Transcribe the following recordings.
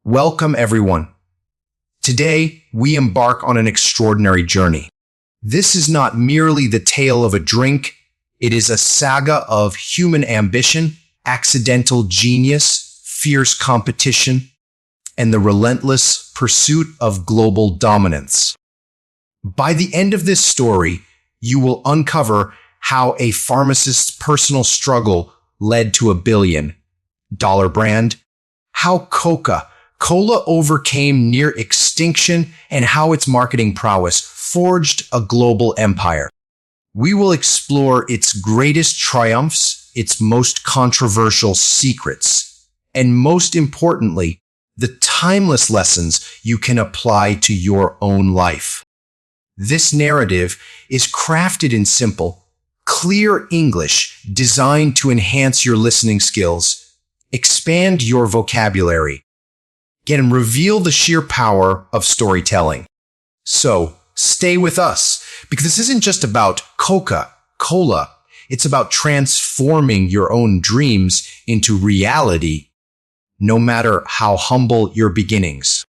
Welcome, everyone. Today, we embark on an extraordinary journey. This is not merely the tale of a drink, it is a saga of human ambition, accidental genius, fierce competition, and the relentless pursuit of global dominance. By the end of this story, you will uncover how a pharmacist's personal struggle led to a billion-dollar brand, how Coca-Cola overcame near extinction, and how its marketing prowess forged a global empire. We will explore its greatest triumphs, its most controversial secrets, and most importantly, the timeless lessons you can apply to your own life. This narrative is crafted in simple, clear English designed to enhance your listening skills, expand your vocabulary, and reveal the sheer power of storytelling. So, stay with us, because this isn't just about Coca-Cola. It's about transforming your own dreams into reality, no matter how humble your beginnings.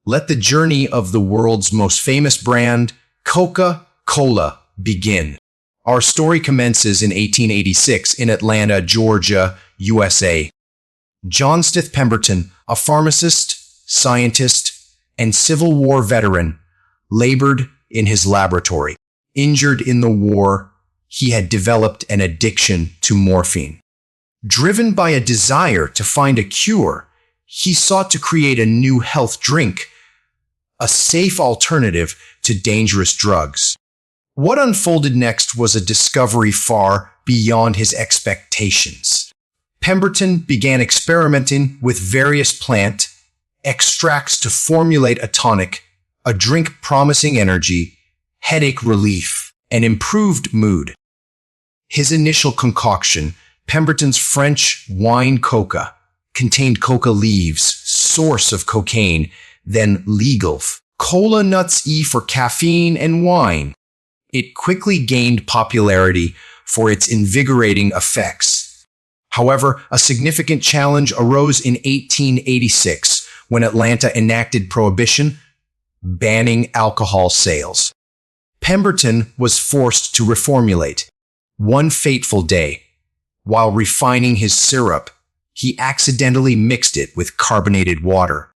Let the journey of the world's most famous brand, Coca-Cola, begin. Our story commences in 1886 in Atlanta, Georgia, USA. John Stith Pemberton, a pharmacist, scientist, and Civil War veteran, labored in his laboratory. Injured in the war, he had developed an addiction to morphine. Driven by a desire to find a cure, he sought to create a new health drink, a safe alternative to dangerous drugs. What unfolded next was a discovery far beyond his expectations. Pemberton began experimenting with various plant extracts to formulate a tonic, a drink promising energy, headache relief, and improved mood. His initial concoction, Pemberton's French wine coca, contained coca leaves, source of cocaine, then legal cola nuts for caffeine and wine. It quickly gained popularity for its invigorating effects. However, a significant challenge arose in 1886 when Atlanta enacted prohibition, banning alcohol sales. Pemberton was forced to reformulate. One fateful day, while refining his syrup, he accidentally mixed it with carbonated water.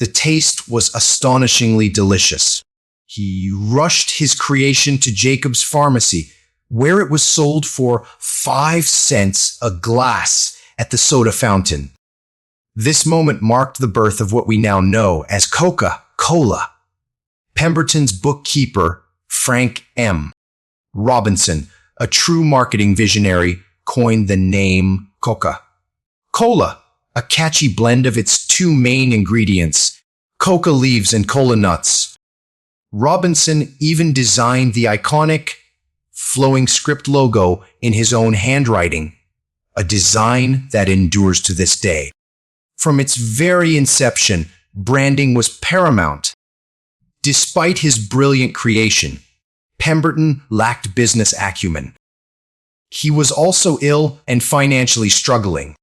The taste was astonishingly delicious. He rushed his creation to Jacob's Pharmacy, where it was sold for 5 cents a glass at the soda fountain. This moment marked the birth of what we now know as Coca-Cola. Pemberton's bookkeeper, Frank M. Robinson, a true marketing visionary, coined the name Coca-Cola, a catchy blend of its two main ingredients, coca leaves and cola nuts. Robinson even designed the iconic, flowing script logo in his own handwriting, a design that endures to this day. From its very inception, branding was paramount. Despite his brilliant creation, Pemberton lacked business acumen. He was also ill and financially struggling.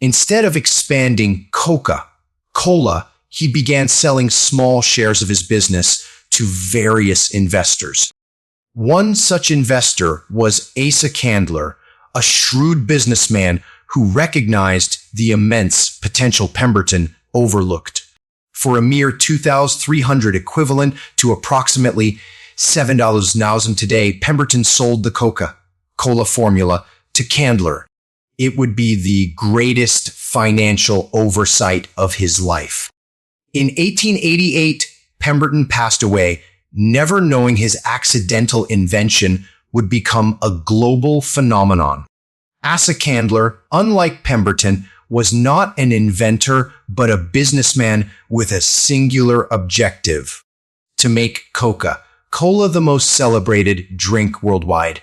Instead of expanding Coca-Cola, he began selling small shares of his business to various investors. One such investor was Asa Candler, a shrewd businessman who recognized the immense potential Pemberton overlooked. For a mere $2,300 equivalent to approximately $7 today, Pemberton sold the Coca-Cola formula to Candler. It would be the greatest financial oversight of his life. In 1888, Pemberton passed away, never knowing his accidental invention would become a global phenomenon. Asa Candler, unlike Pemberton, was not an inventor but a businessman with a singular objective: to make Coca-Cola the most celebrated drink worldwide.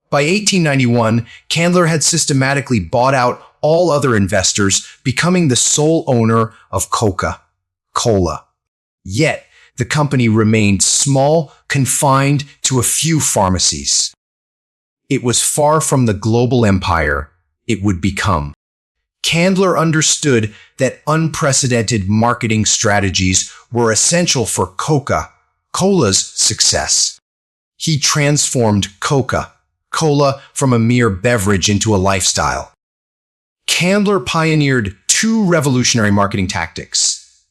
By 1891, Candler had systematically bought out all other investors, becoming the sole owner of Coca-Cola. Yet, the company remained small, confined to a few pharmacies. It was far from the global empire it would become. Candler understood that unprecedented marketing strategies were essential for Coca-Cola's success. He transformed Coca-Cola from a mere beverage into a lifestyle. Candler pioneered two revolutionary marketing tactics.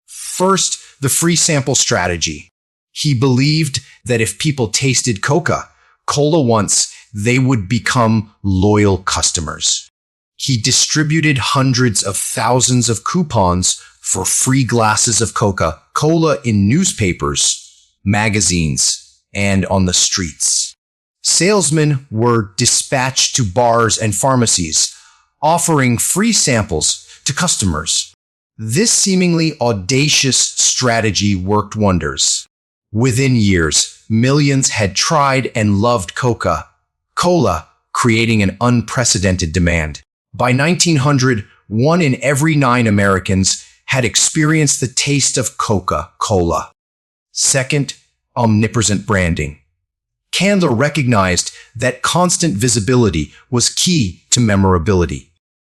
First, the free sample strategy. He believed that if people tasted Coca-Cola once, they would become loyal customers. He distributed hundreds of thousands of coupons for free glasses of Coca-Cola in newspapers, magazines, and on the streets. Salesmen were dispatched to bars and pharmacies, offering free samples to customers. This seemingly audacious strategy worked wonders. Within years, millions had tried and loved Coca-Cola, creating an unprecedented demand. By 1900, 1 in every 9 Americans had experienced the taste of Coca-Cola. Second, omnipresent branding. Candler recognized that constant visibility was key to memorability.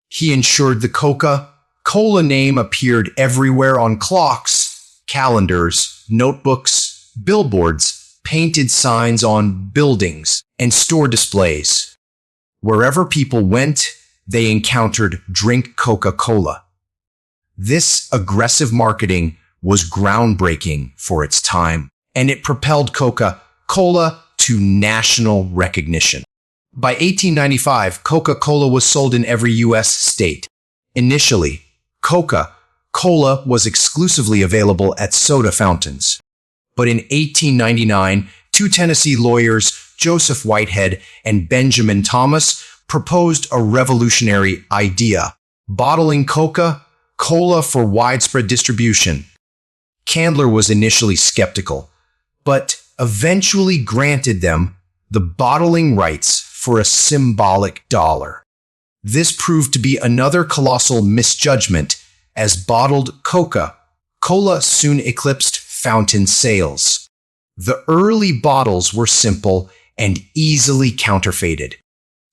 He ensured the Coca-Cola name appeared everywhere on clocks, calendars, notebooks, billboards, painted signs on buildings, and store displays. Wherever people went, they encountered "Drink Coca-Cola." This aggressive marketing was groundbreaking for its time, and it propelled Coca-Cola to national recognition. By 1895, Coca-Cola was sold in every U.S. state. Initially, Coca-Cola was exclusively available at soda fountains. But in 1899, 2 Tennessee lawyers, Joseph Whitehead and Benjamin Thomas, proposed a revolutionary idea: bottling Coca-Cola for widespread distribution. Candler was initially skeptical, but eventually granted them the bottling rights for a symbolic $1. This proved to be another colossal misjudgment, as bottled Coca-Cola soon eclipsed fountain sales. The early bottles were simple and easily counterfeited.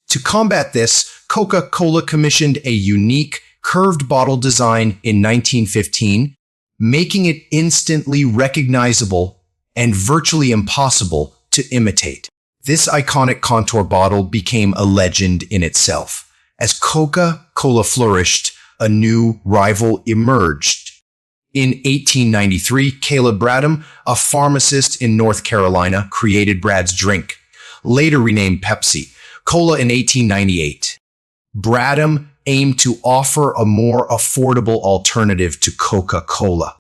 To combat this, Coca-Cola commissioned a unique, curved bottle design in 1915, making it instantly recognizable and virtually impossible to imitate. This iconic contour bottle became a legend in itself. As Coca-Cola flourished, a new rival emerged. In 1893, Caleb Bradham, a pharmacist in North Carolina, created Brad's drink, later renamed Pepsi Cola in 1898. Bradham aimed to offer a more affordable alternative to Coca-Cola.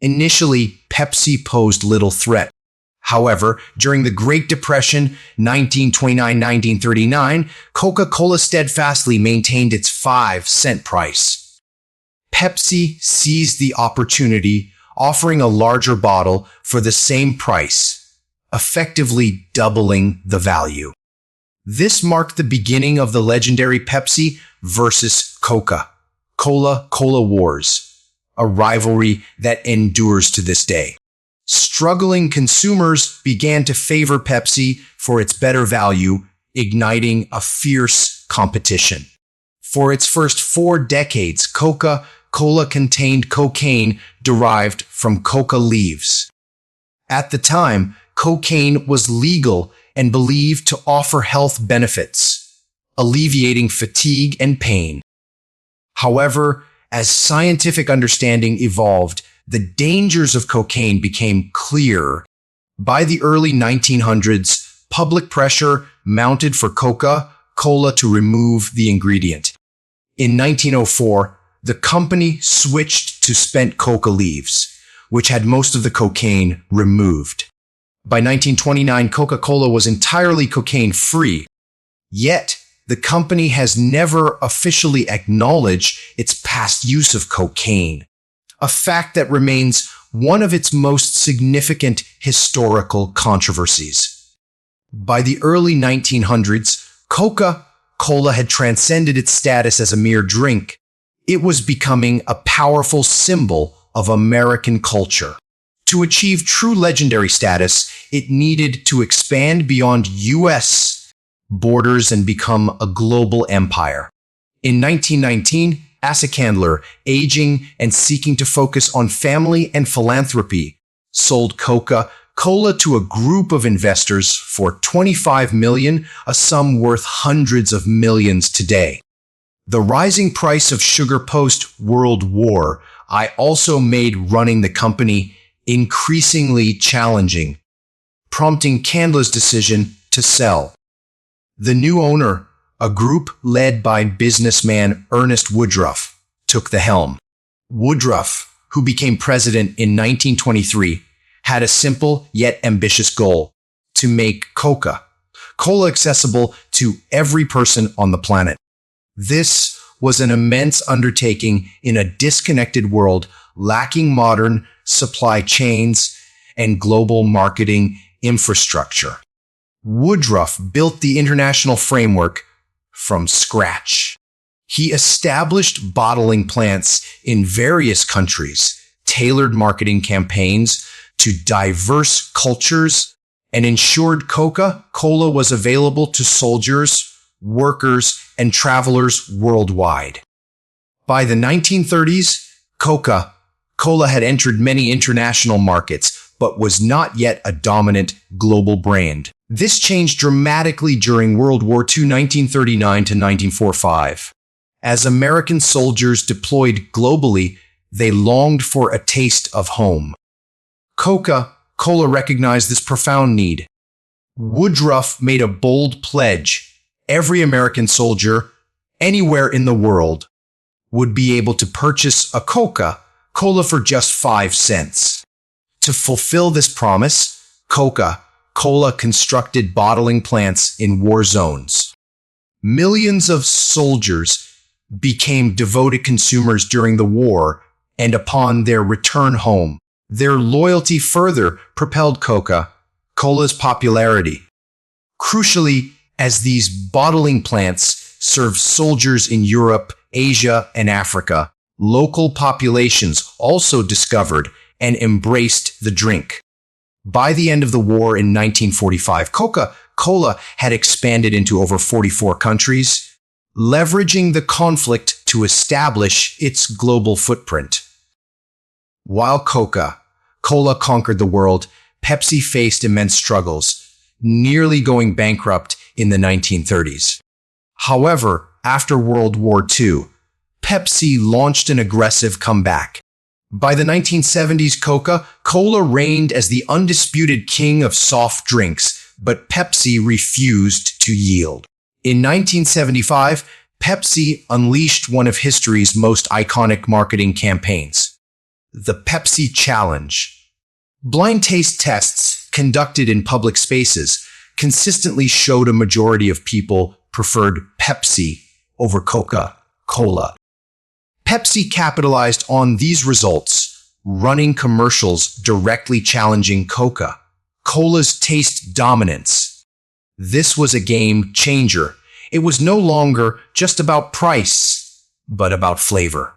Initially, Pepsi posed little threat. However, during the Great Depression, 1929-1939, Coca-Cola steadfastly maintained its 5-cent price. Pepsi seized the opportunity, offering a larger bottle for the same price, effectively doubling the value. This marked the beginning of the legendary Pepsi versus Coca-Cola wars, a rivalry that endures to this day. Struggling consumers began to favor Pepsi for its better value, igniting a fierce competition. For its first 4 decades, Coca-Cola contained cocaine derived from coca leaves. At the time, cocaine was legal and believed to offer health benefits, alleviating fatigue and pain. However, as scientific understanding evolved, the dangers of cocaine became clear. By the early 1900s, public pressure mounted for Coca-Cola to remove the ingredient. In 1904, the company switched to spent coca leaves, which had most of the cocaine removed. By 1929, Coca-Cola was entirely cocaine-free. Yet, the company has never officially acknowledged its past use of cocaine, a fact that remains one of its most significant historical controversies. By the early 1900s, Coca-Cola had transcended its status as a mere drink. It was becoming a powerful symbol of American culture. To achieve true legendary status, it needed to expand beyond U.S. borders and become a global empire. In 1919, Asa Candler, aging and seeking to focus on family and philanthropy, sold Coca-Cola to a group of investors for $25 million, a sum worth hundreds of millions today. The rising price of sugar post-World War also made running the company increasingly challenging, prompting Candler's decision to sell. The new owner, a group led by businessman Ernest Woodruff, took the helm. Woodruff, who became president in 1923, had a simple yet ambitious goal: to make Coca-Cola accessible to every person on the planet. This was an immense undertaking in a disconnected world lacking modern supply chains and global marketing infrastructure. Woodruff built the international framework from scratch. He established bottling plants in various countries, tailored marketing campaigns to diverse cultures, and ensured Coca-Cola was available to soldiers, workers, and travelers worldwide. By the 1930s, Coca-Cola had entered many international markets, but was not yet a dominant global brand. This changed dramatically during World War II, 1939 to 1945. As American soldiers deployed globally, they longed for a taste of home. Coca-Cola recognized this profound need. Woodruff made a bold pledge: every American soldier, anywhere in the world, would be able to purchase a Coca-Cola for just 5 cents. To fulfill this promise, Coca-Cola constructed bottling plants in war zones. Millions of soldiers became devoted consumers during the war, and upon their return home, their loyalty further propelled Coca-Cola's popularity. Crucially, as these bottling plants served soldiers in Europe, Asia, and Africa, local populations also discovered and embraced the drink. By the end of the war in 1945, Coca-Cola had expanded into over 44 countries, leveraging the conflict to establish its global footprint. While Coca-Cola conquered the world, Pepsi faced immense struggles, nearly going bankrupt in the 1930s. However, after World War II, Pepsi launched an aggressive comeback. By the 1970s, Coca-Cola reigned as the undisputed king of soft drinks, but Pepsi refused to yield. In 1975, Pepsi unleashed one of history's most iconic marketing campaigns, the Pepsi Challenge. Blind taste tests conducted in public spaces consistently showed a majority of people preferred Pepsi over Coca-Cola. Pepsi capitalized on these results, running commercials directly challenging Coca-Cola's taste dominance. This was a game changer. It was no longer just about price, but about flavor.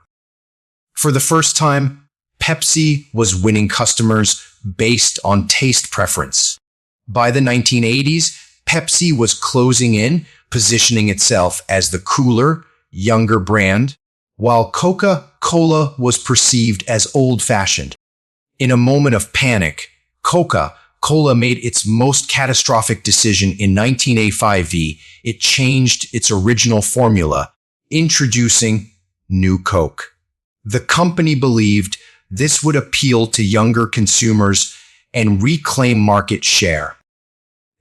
For the first time, Pepsi was winning customers based on taste preference. By the 1980s, Pepsi was closing in, positioning itself as the cooler, younger brand, while Coca-Cola was perceived as old-fashioned. In a moment of panic, Coca-Cola made its most catastrophic decision in 1985. It changed its original formula, introducing New Coke. The company believed this would appeal to younger consumers and reclaim market share.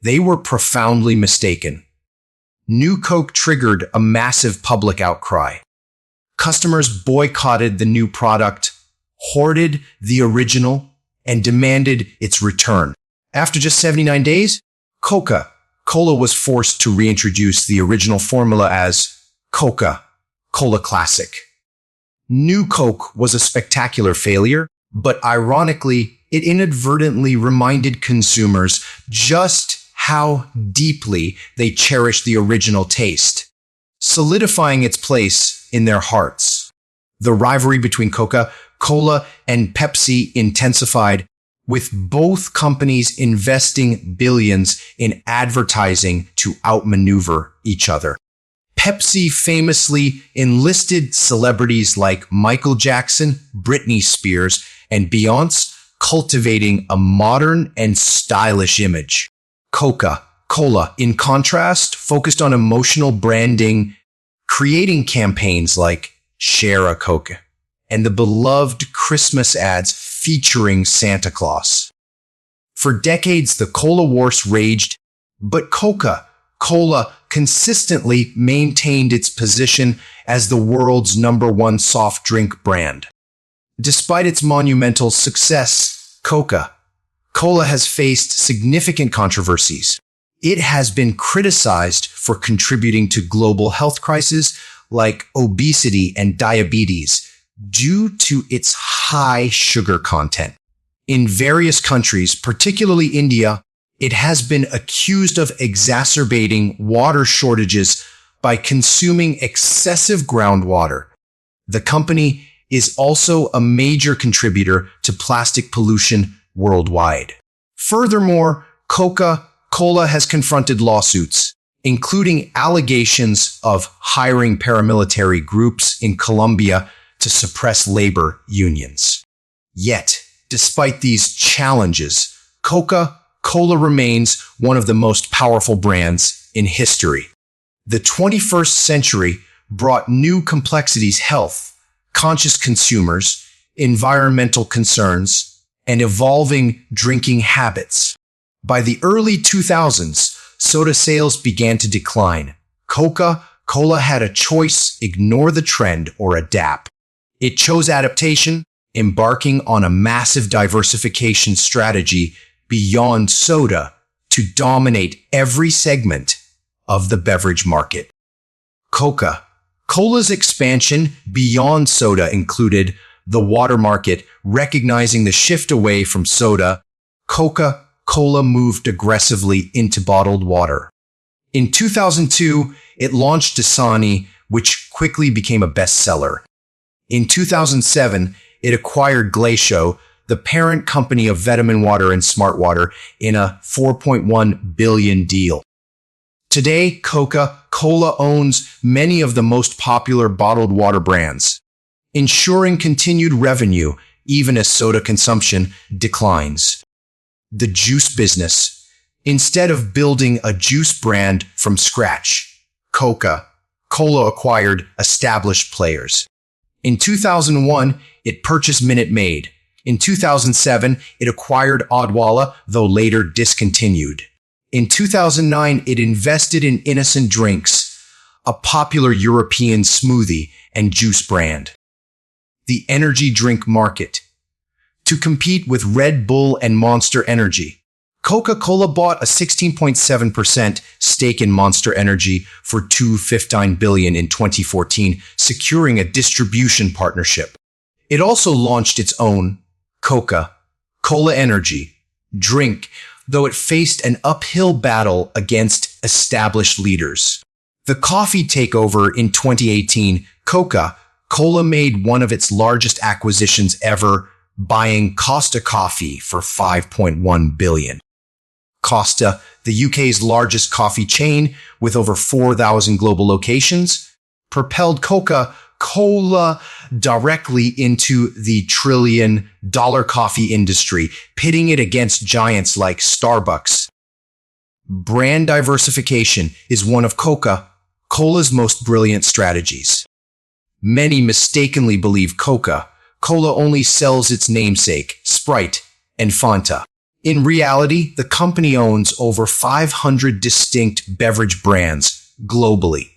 They were profoundly mistaken. New Coke triggered a massive public outcry. Customers boycotted the new product, hoarded the original, and demanded its return. After just 79 days, Coca-Cola was forced to reintroduce the original formula as Coca-Cola Classic. New Coke was a spectacular failure, but ironically, it inadvertently reminded consumers just how deeply they cherished the original taste, solidifying its place in their hearts. The rivalry between Coca-Cola and Pepsi intensified, with both companies investing billions in advertising to outmaneuver each other. Pepsi famously enlisted celebrities like Michael Jackson, Britney Spears, and Beyoncé, cultivating a modern and stylish image. Coca-Cola, in contrast, focused on emotional branding, creating campaigns like Share a Coca and the beloved Christmas ads featuring Santa Claus. For decades, the cola wars raged, but Coca-Cola consistently maintained its position as the world's #1 soft drink brand. Despite its monumental success, Coca-Cola has faced significant controversies. It has been criticized for contributing to global health crises like obesity and diabetes due to its high sugar content. In various countries, particularly India, it has been accused of exacerbating water shortages by consuming excessive groundwater. The company is also a major contributor to plastic pollution worldwide. Furthermore, Coca-Cola has confronted lawsuits, including allegations of hiring paramilitary groups in Colombia to suppress labor unions. Yet, despite these challenges, Coca-Cola remains one of the most powerful brands in history. The 21st century brought new complexities: health, conscious consumers, environmental concerns, and evolving drinking habits. By the early 2000s, soda sales began to decline. Coca-Cola had a choice: ignore the trend or adapt. It chose adaptation, embarking on a massive diversification strategy beyond soda to dominate every segment of the beverage market. Coca-Cola's expansion beyond soda included the water market. Recognizing the shift away from soda, Coca-Cola moved aggressively into bottled water. In 2002, it launched Dasani, which quickly became a bestseller. In 2007, it acquired Glacio, the parent company of Vitamin Water and Smart Water, in a $4.1 billion deal. Today, Coca-Cola owns many of the most popular bottled water brands, ensuring continued revenue even as soda consumption declines. The juice business. Instead of building a juice brand from scratch, Coca-Cola acquired established players. In 2001, it purchased Minute Maid. In 2007, it acquired Odwalla, though later discontinued. In 2009, it invested in Innocent Drinks, a popular European smoothie and juice brand. The energy drink market. To compete with Red Bull and Monster Energy, Coca-Cola bought a 16.7% stake in Monster Energy for $2.59 billion in 2014, securing a distribution partnership. It also launched its own Coca-Cola Energy drink, though it faced an uphill battle against established leaders. The coffee takeover in 2018, Coca-Cola made one of its largest acquisitions ever, buying Costa Coffee for $5.1 billion. Costa, the UK's largest coffee chain with over 4,000 global locations, propelled Coca-Cola directly into the trillion-dollar coffee industry, pitting it against giants like Starbucks. Brand diversification is one of Coca-Cola's most brilliant strategies. Many mistakenly believe Coca-Cola only sells its namesake, Sprite, and Fanta. In reality, the company owns over 500 distinct beverage brands globally.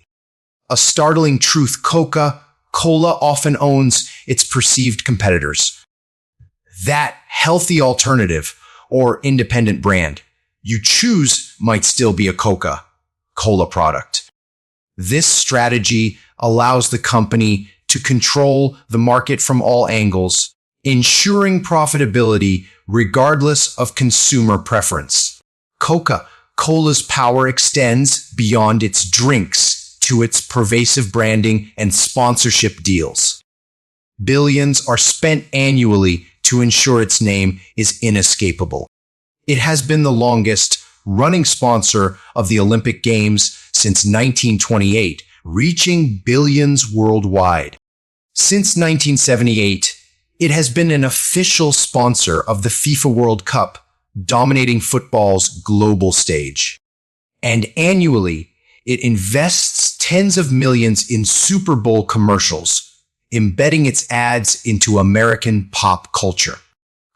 A startling truth: Coca-Cola often owns its perceived competitors. That healthy alternative or independent brand you choose might still be a Coca-Cola product. This strategy allows the company to control the market from all angles, ensuring profitability regardless of consumer preference. Coca-Cola's power extends beyond its drinks to its pervasive branding and sponsorship deals. Billions are spent annually to ensure its name is inescapable. It has been the longest running sponsor of the Olympic Games since 1928, reaching billions worldwide. Since 1978, it has been an official sponsor of the FIFA World Cup, dominating football's global stage. And annually, it invests tens of millions in Super Bowl commercials, embedding its ads into American pop culture.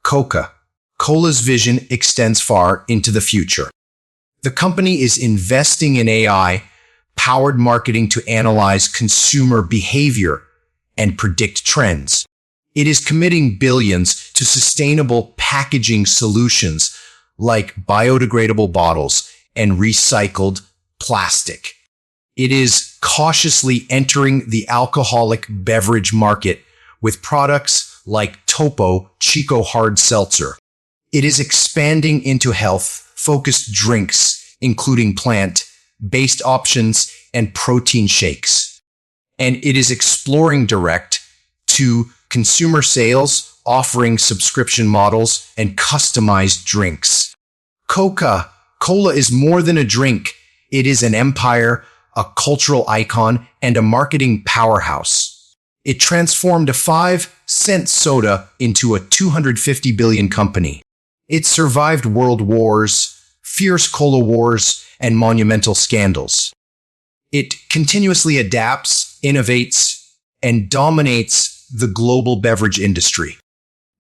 Coca-Cola's vision extends far into the future. The company is investing in AI-powered marketing to analyze consumer behavior and predict trends. It is committing billions to sustainable packaging solutions like biodegradable bottles and recycled plastic. It is cautiously entering the alcoholic beverage market with products like Topo Chico Hard Seltzer. It is expanding into health-focused drinks, including plant-based options and protein shakes. And it is exploring direct-to-consumer sales, offering subscription models and customized drinks. Coca-Cola is more than a drink. It is an empire, a cultural icon, and a marketing powerhouse. It transformed a 5-cent soda into a $250 billion company. It survived world wars, fierce cola wars, and monumental scandals. It continuously adapts, innovates, and dominates the global beverage industry.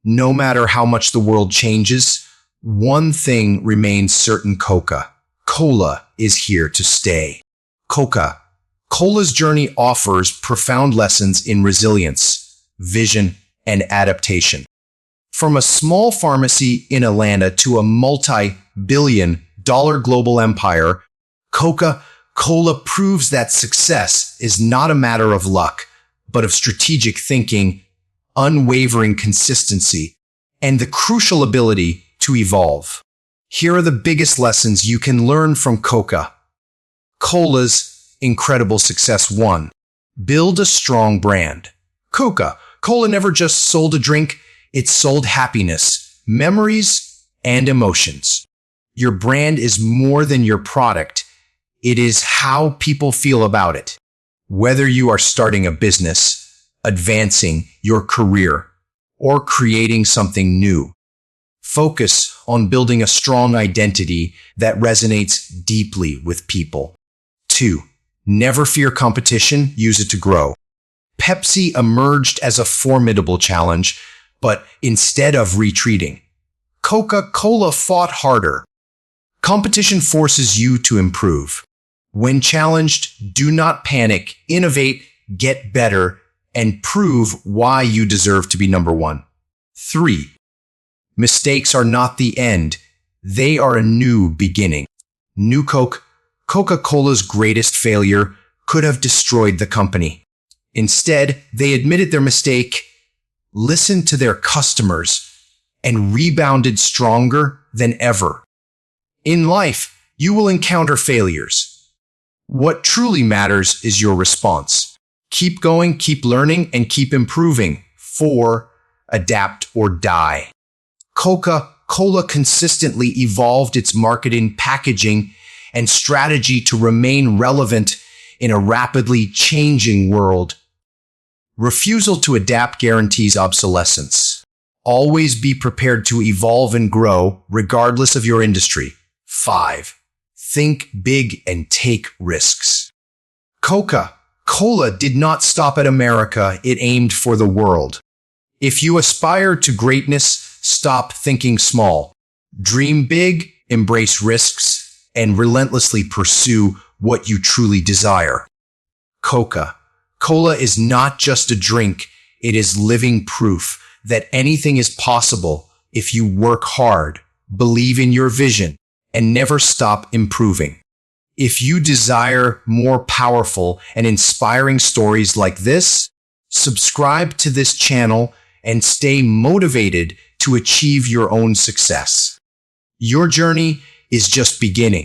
No matter how much the world changes, one thing remains certain: Coca-Cola is here to stay. Coca-Cola's journey offers profound lessons in resilience, vision, and adaptation. From a small pharmacy in Atlanta to a multi-billion-dollar global empire, Coca-Cola proves that success is not a matter of luck, but of strategic thinking, unwavering consistency, and the crucial ability to evolve. Here are the biggest lessons you can learn from Coca-Cola's incredible success. 1. Build a strong brand. Coca-Cola never just sold a drink, it sold happiness, memories, and emotions. Your brand is more than your product. It is how people feel about it. Whether you are starting a business, advancing your career, or creating something new, focus on building a strong identity that resonates deeply with people. 2. Never fear competition, use it to grow. Pepsi emerged as a formidable challenge, but instead of retreating, Coca-Cola fought harder. Competition forces you to improve. When challenged, do not panic, innovate, get better, and prove why you deserve to be number one. 3. Mistakes are not the end. They are a new beginning. Coca-Cola's greatest failure could have destroyed the company. Instead, they admitted their mistake, listened to their customers, and rebounded stronger than ever. In life, you will encounter failures. What truly matters is your response. Keep going, keep learning, and keep improving. 4. Adapt or die. Coca-Cola consistently evolved its marketing, packaging, and strategy to remain relevant in a rapidly changing world. Refusal to adapt guarantees obsolescence. Always be prepared to evolve and grow, regardless of your industry. 5. Think big and take risks. Coca-Cola did not stop at America, it aimed for the world. If you aspire to greatness, stop thinking small. Dream big, embrace risks, and relentlessly pursue what you truly desire. Coca-Cola is not just a drink, it is living proof that anything is possible if you work hard, believe in your vision, and never stop improving. If you desire more powerful and inspiring stories like this, subscribe to this channel and stay motivated to achieve your own success. Your journey is just beginning.